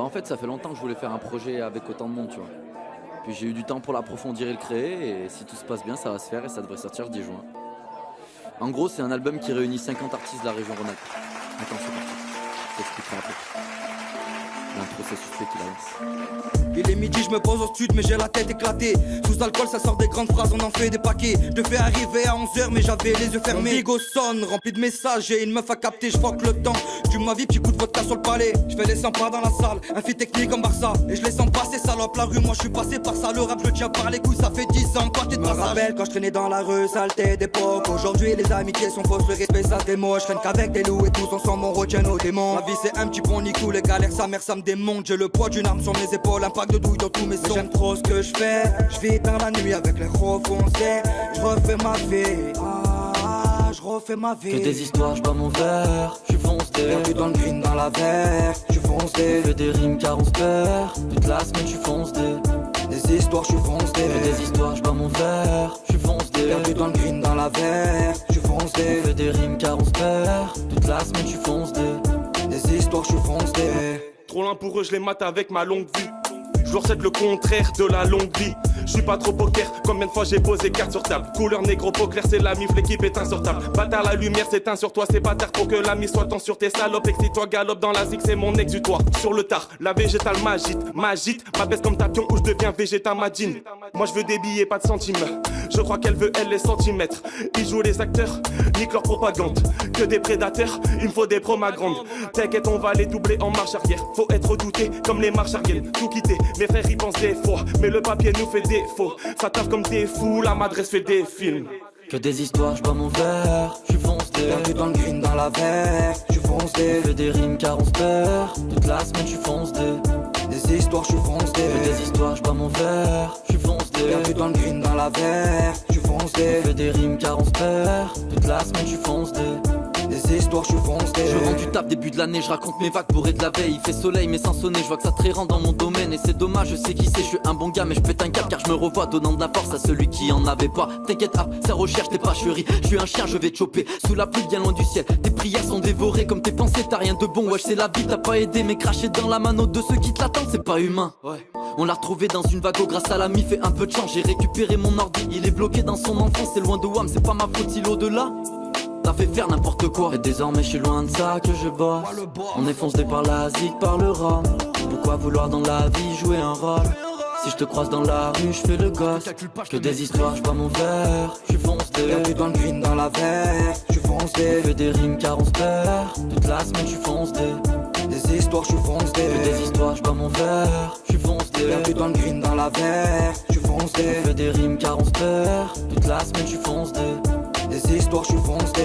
Bah en fait ça fait longtemps que je voulais faire un projet avec autant de monde, tu vois. Puis j'ai eu du temps pour l'approfondir et le créer, et si tout se passe bien ça va se faire et ça devrait sortir le 10 juin. En gros c'est un album qui réunit 50 artistes de la région Rhône-Alpes. Attends c'est parti, je t'expliquerai un peu. L'intro c'est suspect qu'il avance. Il est midi, je me pose au sud, mais j'ai la tête éclatée. Sous alcool, ça sort des grandes phrases, on en fait des paquets. Je devais arriver à 11h, mais j'avais les yeux fermés. Mon bigot sonne, rempli de messages, et une meuf a capté, je fuck le temps. Tu ma vie, petit coup de vodka sur le palais. Je fais les 100 pas dans la salle, un fit technique comme Barça. Et je les sens passer, salope, la rue, moi je suis passé par ça. Le rap, je le tiens par les couilles, ça fait 10 ans, toi t'es de passage. Je me rappelle quand je traînais dans la rue, saleté d'époque. Aujourd'hui, les amitiés sont fausses, le respect ça se démoche. Je traîne qu'avec des loups et tous ensemble, on retient nos démons. Ma vie, c'est un petit pont, nique tous les galères, sa mère, ça me démonte. J'ai le poids d'une arme sur mes épaules, un pack de douille dans tous mes sons. J'aime trop ce que je fais, je vis dans la nuit avec les refoncés. Je refais ma vie, je refais ma vie. Que des histoires, je bois mon verre, je suis foncé. Perdu dans le green, dans la verre, je suis foncé. On fait des rimes car on se perd, toute la semaine je suis foncé. Des histoires, je suis foncé. Que des histoires, je bois mon verre, je suis foncé. Perdu dans le green, dans la verre, je suis foncé. On fait des rimes car on se perd, toute la semaine je suis foncé. Des histoires, je suis foncé. Trop loin pour eux, je les mate avec ma longue vue. Je leur cède le contraire de la longue vie. Je suis pas trop poker, combien de fois j'ai posé carte sur table. Couleur négro poker, c'est la mif, l'équipe est insortable. Bâtard, la lumière s'éteint sur toi, c'est bâtard pour que l'ami soit tant sur tes salopes. Excite-toi, galope dans la zig, c'est mon exutoire. Sur le tard, la végétale m'agite, m'abaisse comme tapion ou je deviens végétal madine. Moi je veux des billets, pas de centimes. Je crois qu'elle veut, elle, les centimètres. Ils jouent les acteurs, nique leur propagande. Que des prédateurs, il me faut des promagrandes. T'inquiète, on va les doubler en marche arrière. Faut être douté comme les marches arrière. Tout quitter, mes frères y pensent des fois. Mais le papier nous fait défaut. Ça tape comme des fous, la madresse fait des films. Que des histoires, je bois mon verre, je suis foncé. Perdu dans le green, dans la verre, je suis foncé. On fait des rimes car on se perd, toute la semaine je suis foncé. Des histoires, je suis foncé. Que des histoires, je bois mon verre, je suis foncé. Perdu dans le green, dans la verre, je suis foncé. On fait des rimes car on se perd, toute la semaine je suis foncé. Des histoires, je suis foncé. Je rends du taf début de l'année, je raconte mes vagues bourrées de la veille. Il fait soleil mais sans sonner, je vois que ça trérend dans mon domaine. Et c'est dommage, je sais qui c'est, je suis un bon gars mais je pète un cap car je me revois donnant de la force à celui qui en avait pas. T'inquiète, sa recherche t'es pas chérie. Je suis un chien, je vais te choper sous la pluie bien loin du ciel. Tes prières sont dévorées comme tes pensées, t'as rien de bon. Wesh c'est la vie, t'as pas aidé mais cracher dans la mano de ceux qui te l'attendent, c'est pas humain. On l'a retrouvé dans une vago grâce à la mif et un peu de chance. J'ai récupéré mon ordi, il est bloqué dans son enfance. C'est loin de WAM, c'est pas ma faute, il au-delà. T'as fait faire n'importe quoi. Et désormais je suis loin de ça que je bosse. On est foncé par la zig, par le rhum. Pourquoi vouloir dans la vie jouer un rôle? Si je te croise dans la rue, je fais le gosse. Que des histoires, je bois mon verre, je suis foncé. Perdu dans le green, dans la verre, je suis foncé. On fait des rimes car on se perd, toute la semaine je suis foncé. Des histoires, je suis foncé. Que des histoires, je bois mon verre, je suis foncé. Perdu dans le green, dans la verre, je suis foncé. On fait des rimes car on se perd, toute la semaine je suis foncé. Des histoires, je suis foncé.